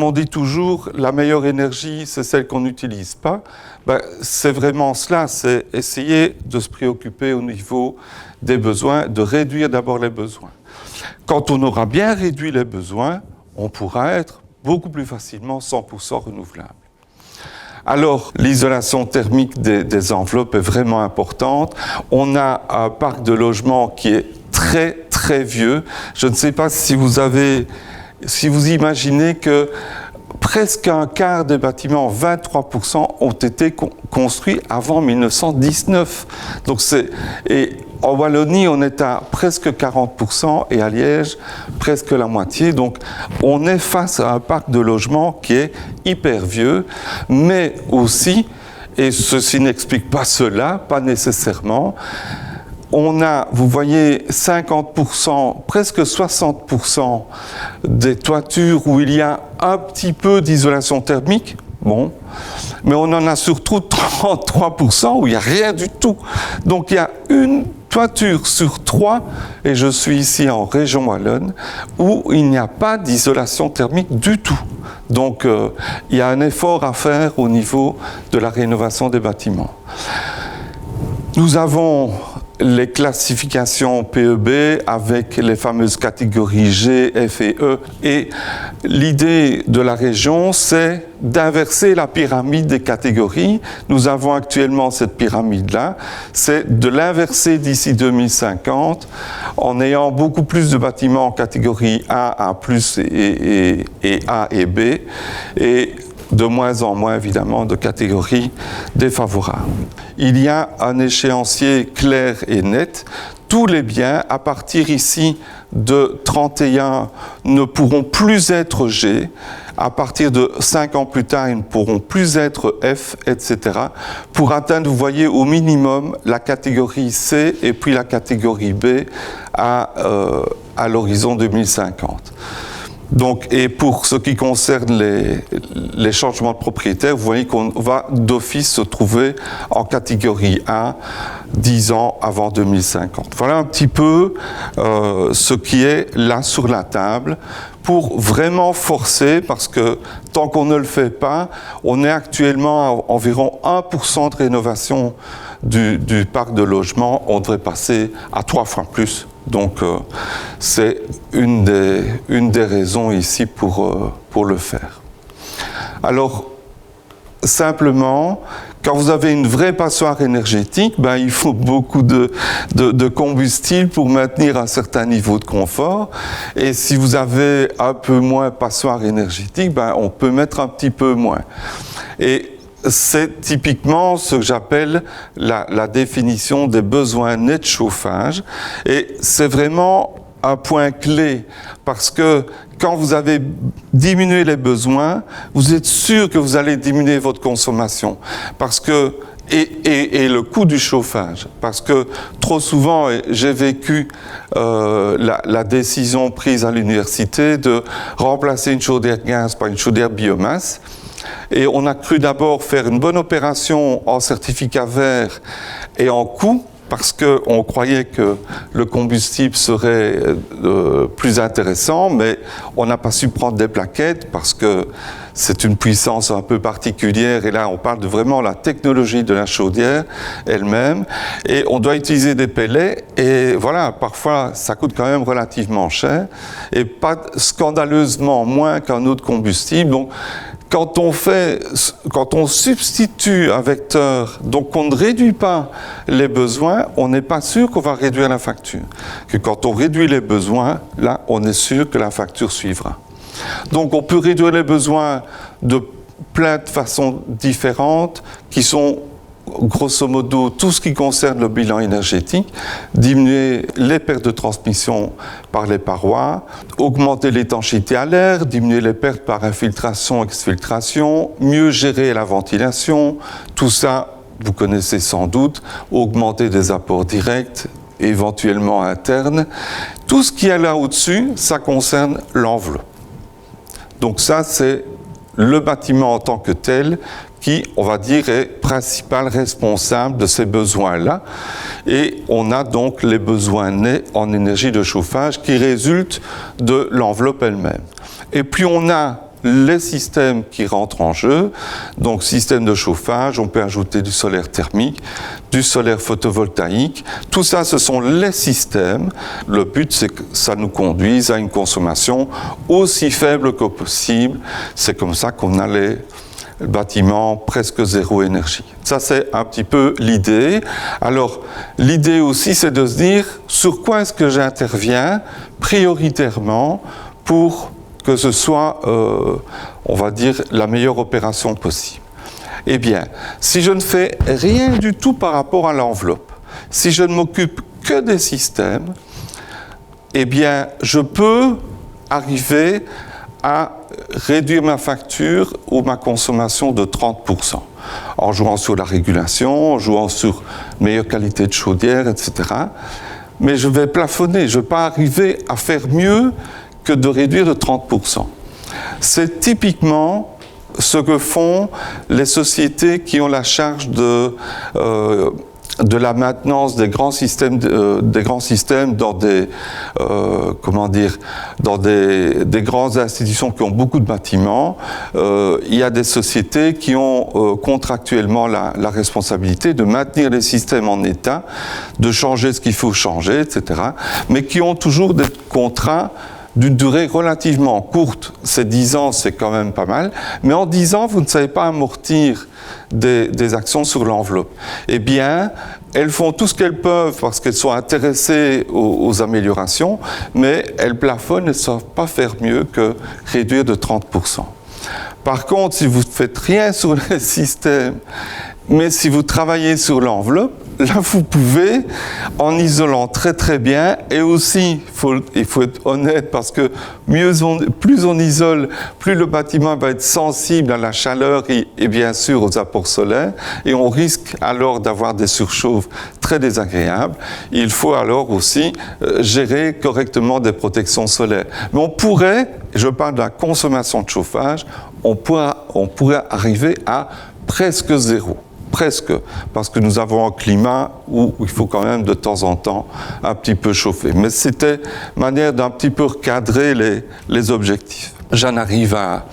comme on dit toujours, la meilleure énergie, c'est celle qu'on n'utilise pas. C'est vraiment cela, c'est essayer de se préoccuper au niveau des besoins, de réduire d'abord les besoins. Quand on aura bien réduit les besoins, on pourra être beaucoup plus facilement 100% renouvelable. Alors, l'isolation thermique des enveloppes est vraiment importante. On a un parc de logement qui est très, très vieux. Je ne sais pas si vous imaginez que presque un quart des bâtiments, 23%, ont été construits avant 1919. Et en Wallonie, on est à presque 40% et à Liège, presque la moitié. Donc, on est face à un parc de logements qui est hyper vieux, mais aussi, et ceci n'explique pas cela, pas nécessairement, on a, vous voyez, 50%, presque 60% des toitures où il y a un petit peu d'isolation thermique, bon, mais on en a surtout 33% où il n'y a rien du tout. Donc il y a une toiture sur 3, et je suis ici en région wallonne, où il n'y a pas d'isolation thermique du tout. Donc il y a un effort à faire au niveau de la rénovation des bâtiments. Nous avons les classifications PEB avec les fameuses catégories G, F et E. Et l'idée de la région, c'est d'inverser la pyramide des catégories. Nous avons actuellement cette pyramide-là. C'est de l'inverser d'ici 2050 en ayant beaucoup plus de bâtiments en catégorie A, A+, et A et B. Et de moins en moins, évidemment, de catégories défavorables. Il y a un échéancier clair et net. Tous les biens, à partir ici de 31, ne pourront plus être G. À partir de 5 ans plus tard, ils ne pourront plus être F, etc. Pour atteindre, vous voyez, au minimum, la catégorie C et puis la catégorie B à l'horizon 2050. Donc, et pour ce qui concerne les changements de propriétaire, vous voyez qu'on va d'office se trouver en catégorie A 10 ans avant 2050. Voilà un petit peu ce qui est là sur la table pour vraiment forcer, parce que tant qu'on ne le fait pas, on est actuellement à environ 1% de rénovation du parc de logement. On devrait passer à 3 fois plus. Donc, c'est une des raisons ici pour le faire. Alors, simplement, quand vous avez une vraie passoire énergétique, il faut beaucoup de combustible pour maintenir un certain niveau de confort. Et si vous avez un peu moins passoire énergétique, on peut mettre un petit peu moins. Et c'est typiquement ce que j'appelle la définition des besoins nets de chauffage. Et c'est vraiment un point clé, parce que quand vous avez diminué les besoins, vous êtes sûr que vous allez diminuer votre consommation. Parce que et le coût du chauffage. Parce que trop souvent, j'ai vécu la décision prise à l'université de remplacer une chaudière gaz par une chaudière biomasse. Et on a cru d'abord faire une bonne opération en certificat vert et en coût, parce qu'on croyait que le combustible serait plus intéressant, mais on n'a pas su prendre des plaquettes parce que c'est une puissance un peu particulière. Et là, on parle de vraiment la technologie de la chaudière elle-même. Et on doit utiliser des pellets. Et voilà, parfois, ça coûte quand même relativement cher. Et pas scandaleusement moins qu'un autre combustible. Donc, quand on substitue un vecteur, donc on ne réduit pas les besoins, on n'est pas sûr qu'on va réduire la facture. Que quand on réduit les besoins, là, on est sûr que la facture suivra. Donc on peut réduire les besoins de plein de façons différentes, qui sont grosso modo tout ce qui concerne le bilan énergétique, diminuer les pertes de transmission par les parois, augmenter l'étanchéité à l'air, diminuer les pertes par infiltration, exfiltration, mieux gérer la ventilation, tout ça, vous connaissez sans doute, augmenter des apports directs, éventuellement internes. Tout ce qui est là au-dessus, ça concerne l'enveloppe. Donc ça, c'est le bâtiment en tant que tel qui, on va dire, est principal responsable de ces besoins-là. Et on a donc les besoins nets en énergie de chauffage qui résultent de l'enveloppe elle-même. Et puis on a les systèmes qui rentrent en jeu. Donc, système de chauffage, on peut ajouter du solaire thermique, du solaire photovoltaïque. Tout ça, ce sont les systèmes. Le but, c'est que ça nous conduise à une consommation aussi faible que possible. C'est comme ça qu'on a les bâtiments presque zéro énergie. Ça, c'est un petit peu l'idée. Alors, l'idée aussi, c'est de se dire sur quoi est-ce que j'interviens prioritairement pour que ce soit, on va dire, la meilleure opération possible. Eh bien, si je ne fais rien du tout par rapport à l'enveloppe, si je ne m'occupe que des systèmes, eh bien, je peux arriver à réduire ma facture ou ma consommation de 30%, en jouant sur la régulation, en jouant sur meilleure qualité de chaudière, etc. Mais je vais plafonner, je ne vais pas arriver à faire mieux que de réduire de 30%. C'est typiquement ce que font les sociétés qui ont la charge de la maintenance des grands systèmes, dans des, dans des grandes institutions qui ont beaucoup de bâtiments. Il y a des sociétés qui ont contractuellement la responsabilité de maintenir les systèmes en état, de changer ce qu'il faut changer, etc., mais qui ont toujours des contrats d'une durée relativement courte. C'est 10 ans, c'est quand même pas mal, mais en 10 ans, vous ne savez pas amortir des actions sur l'enveloppe. Eh bien, elles font tout ce qu'elles peuvent parce qu'elles sont intéressées aux améliorations, mais elles plafonnent et ne savent pas faire mieux que réduire de 30%. Par contre, si vous ne faites rien sur les systèmes, mais si vous travaillez sur l'enveloppe, là, vous pouvez, en isolant très très bien, et aussi, il faut être honnête, parce que plus on isole, plus le bâtiment va être sensible à la chaleur et bien sûr aux apports solaires, et on risque alors d'avoir des surchauffes très désagréables. Il faut alors aussi gérer correctement des protections solaires. Mais on pourrait, je parle de la consommation de chauffage, on pourrait arriver à presque zéro. Presque, parce que nous avons un climat où il faut quand même de temps en temps un petit peu chauffer. Mais c'était manière d'un petit peu recadrer les objectifs. J'en arrive à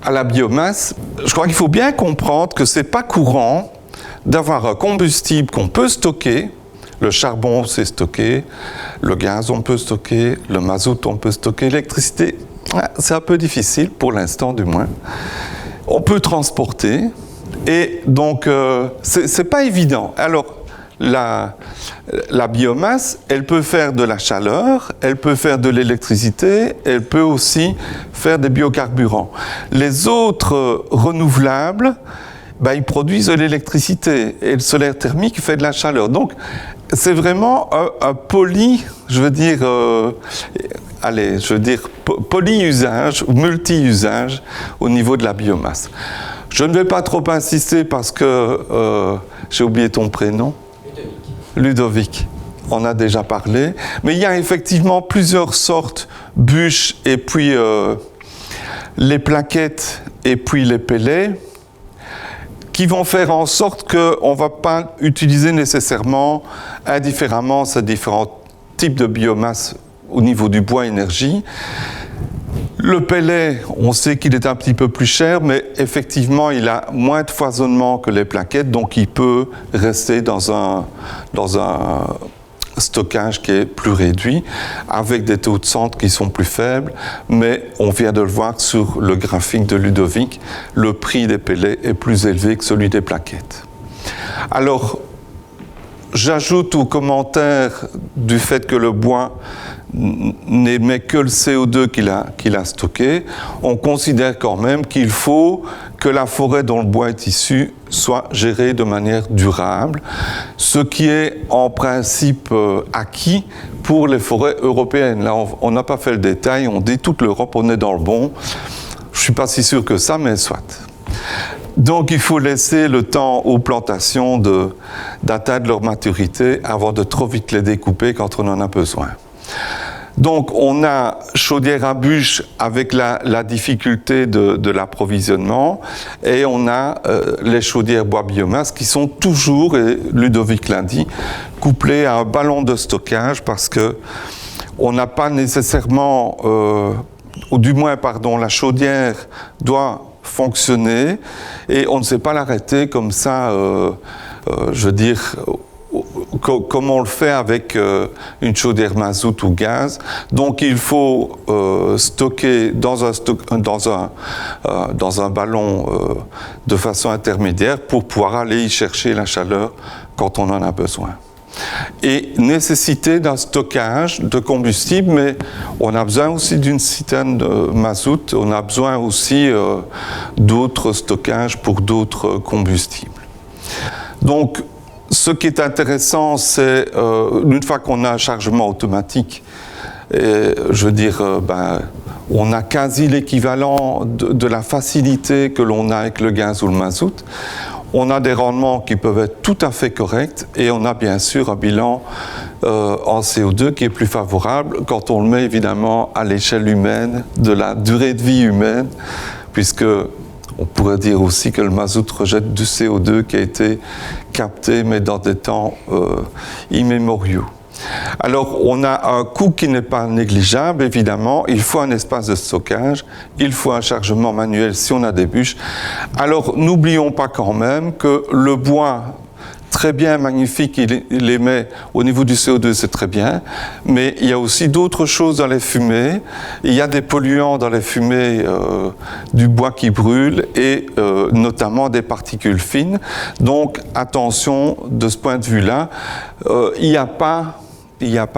la biomasse. Je crois qu'il faut bien comprendre que ce n'est pas courant d'avoir un combustible qu'on peut stocker. Le charbon, c'est stocké. Le gaz, on peut stocker. Le mazout, on peut stocker. L'électricité, c'est un peu difficile, pour l'instant du moins. On peut transporter. Et donc, c'est pas évident. Alors, la biomasse, elle peut faire de la chaleur, elle peut faire de l'électricité, elle peut aussi faire des biocarburants. Les autres renouvelables, ils produisent de l'électricité et le solaire thermique fait de la chaleur. Donc, c'est vraiment un polyusage ou multi-usage au niveau de la biomasse. Je ne vais pas trop insister parce que j'ai oublié ton prénom. Ludovic. On a déjà parlé. Mais il y a effectivement plusieurs sortes, bûches et puis les plaquettes et puis les pellets, qui vont faire en sorte qu'on ne va pas utiliser nécessairement indifféremment ces différents types de biomasse au niveau du bois énergie. Le pellet, on sait qu'il est un petit peu plus cher, mais effectivement, il a moins de foisonnement que les plaquettes, donc il peut rester dans un stockage qui est plus réduit, avec des taux de centre qui sont plus faibles, mais on vient de le voir sur le graphique de Ludovic, le prix des pellets est plus élevé que celui des plaquettes. Alors, j'ajoute au commentaire du fait que le bois n'émet que le CO2 qu'il a stocké, on considère quand même qu'il faut que la forêt dont le bois est issu soit gérée de manière durable, ce qui est en principe acquis pour les forêts européennes. Là, on n'a pas fait le détail, on dit toute l'Europe, on est dans le bon. Je ne suis pas si sûr que ça, mais soit. Donc, il faut laisser le temps aux plantations d'atteindre leur maturité avant de trop vite les découper quand on en a besoin. Donc, on a chaudière à bûche avec la difficulté de l'approvisionnement et on a les chaudières bois biomasse qui sont toujours, et Ludovic l'a dit, couplées à un ballon de stockage parce que on n'a pas nécessairement ou du moins, pardon, la chaudière doit fonctionner et on ne sait pas l'arrêter comme ça, je veux dire, comme on le fait avec une chaudière mazout ou gaz. Donc il faut stocker dans un ballon de façon intermédiaire pour pouvoir aller y chercher la chaleur quand on en a besoin. Et nécessité d'un stockage de combustible, mais on a besoin aussi d'une citerne de mazout, on a besoin aussi d'autres stockages pour d'autres combustibles. Donc, ce qui est intéressant, c'est une fois qu'on a un chargement automatique, je veux dire, on a quasi l'équivalent de la facilité que l'on a avec le gaz ou le mazout. On a des rendements qui peuvent être tout à fait corrects et on a bien sûr un bilan en CO2 qui est plus favorable quand on le met évidemment à l'échelle humaine, de la durée de vie humaine, puisque on pourrait dire aussi que le mazout rejette du CO2 qui a été capté, mais dans des temps immémoriaux. Alors, on a un coût qui n'est pas négligeable, évidemment. Il faut un espace de stockage, il faut un chargement manuel si on a des bûches. Alors, n'oublions pas quand même que le bois, très bien, magnifique, il émet au niveau du CO2, c'est très bien, mais il y a aussi d'autres choses dans les fumées. Il y a des polluants dans les fumées du bois qui brûle et notamment des particules fines. Donc, attention de ce point de vue-là, il n'y a pas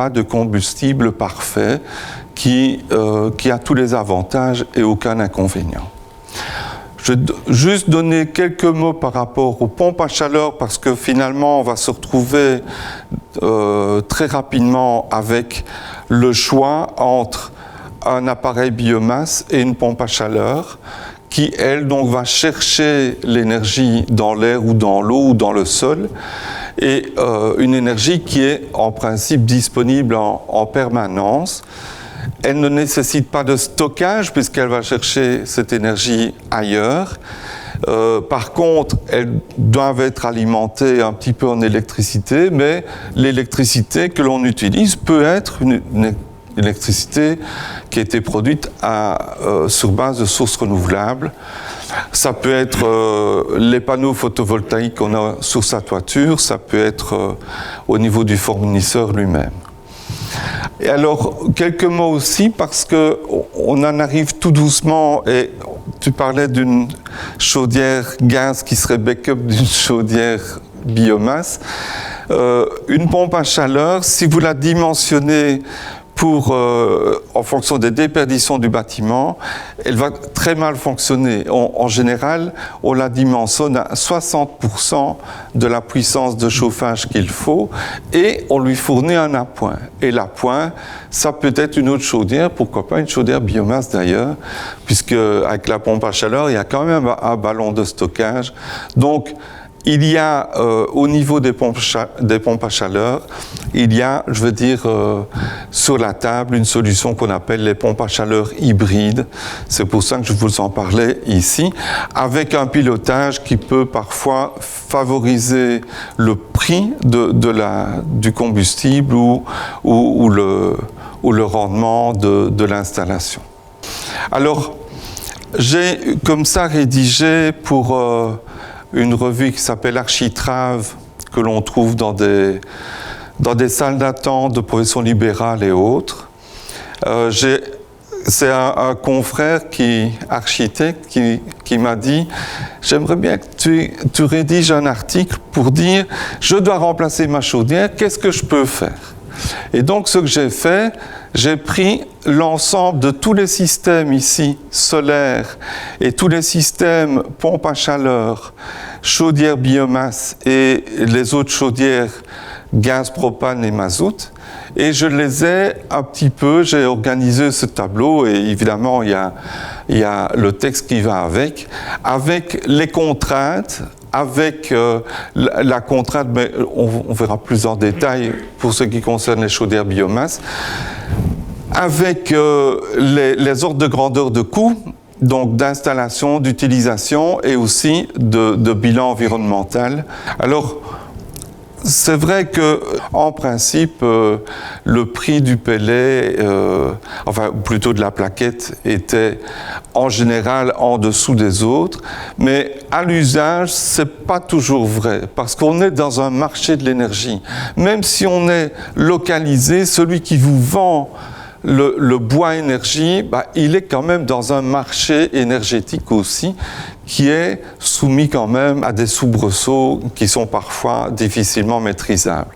de combustible parfait qui a tous les avantages et aucun inconvénient. Je vais juste donner quelques mots par rapport aux pompes à chaleur parce que finalement on va se retrouver très rapidement avec le choix entre un appareil biomasse et une pompe à chaleur qui, elle, donc, va chercher l'énergie dans l'air ou dans l'eau ou dans le sol, et une énergie qui est en principe disponible en permanence. Elle ne nécessite pas de stockage puisqu'elle va chercher cette énergie ailleurs. Par contre, elles doivent être alimentées un petit peu en électricité, mais l'électricité que l'on utilise peut être une électricité qui a été produite sur base de sources renouvelables. Ça peut être les panneaux photovoltaïques qu'on a sur sa toiture, ça peut être au niveau du fournisseur lui-même. Et alors, quelques mots aussi, parce qu'on en arrive tout doucement, et tu parlais d'une chaudière gaz qui serait backup d'une chaudière biomasse. Une pompe à chaleur, si vous la dimensionnez en fonction des déperditions du bâtiment, elle va très mal fonctionner. En général, on la dimensionne à 60% de la puissance de chauffage qu'il faut et on lui fournit un appoint. Et l'appoint, ça peut être une autre chaudière, pourquoi pas une chaudière biomasse d'ailleurs, puisque avec la pompe à chaleur, il y a quand même un ballon de stockage. Donc, il y a, au niveau des pompes à chaleur, il y a, je veux dire, sur la table, une solution qu'on appelle les pompes à chaleur hybrides. C'est pour ça que je vous en parlais ici, avec un pilotage qui peut parfois favoriser le prix du combustible ou le rendement de l'installation. Alors, j'ai comme ça rédigé pour une revue qui s'appelle Architrave, que l'on trouve dans des salles d'attente de profession libérale et autres. C'est un confrère architecte qui m'a dit « J'aimerais bien que tu rédiges un article pour dire « Je dois remplacer ma chaudière, qu'est-ce que je peux faire ?» Et donc, ce que j'ai fait, j'ai pris l'ensemble de tous les systèmes ici, solaires, et tous les systèmes pompes à chaleur, chaudières biomasse et les autres chaudières gaz, propane et mazout, et je les ai un petit peu, j'ai organisé ce tableau, et évidemment, il y a le texte qui va avec les contraintes, avec la contrainte, mais on verra plus en détail pour ce qui concerne les chaudières biomasse, avec les ordres de grandeur de coût, donc d'installation, d'utilisation et aussi de bilan environnemental. Alors, C'est vrai que, en principe, le prix du pellet, enfin plutôt de la plaquette, était en général en dessous des autres, mais à l'usage, c'est pas toujours vrai, parce qu'on est dans un marché de l'énergie. Même si on est localisé, celui qui vous vend le bois énergie, il est quand même dans un marché énergétique aussi, qui est soumis quand même à des soubresauts qui sont parfois difficilement maîtrisables.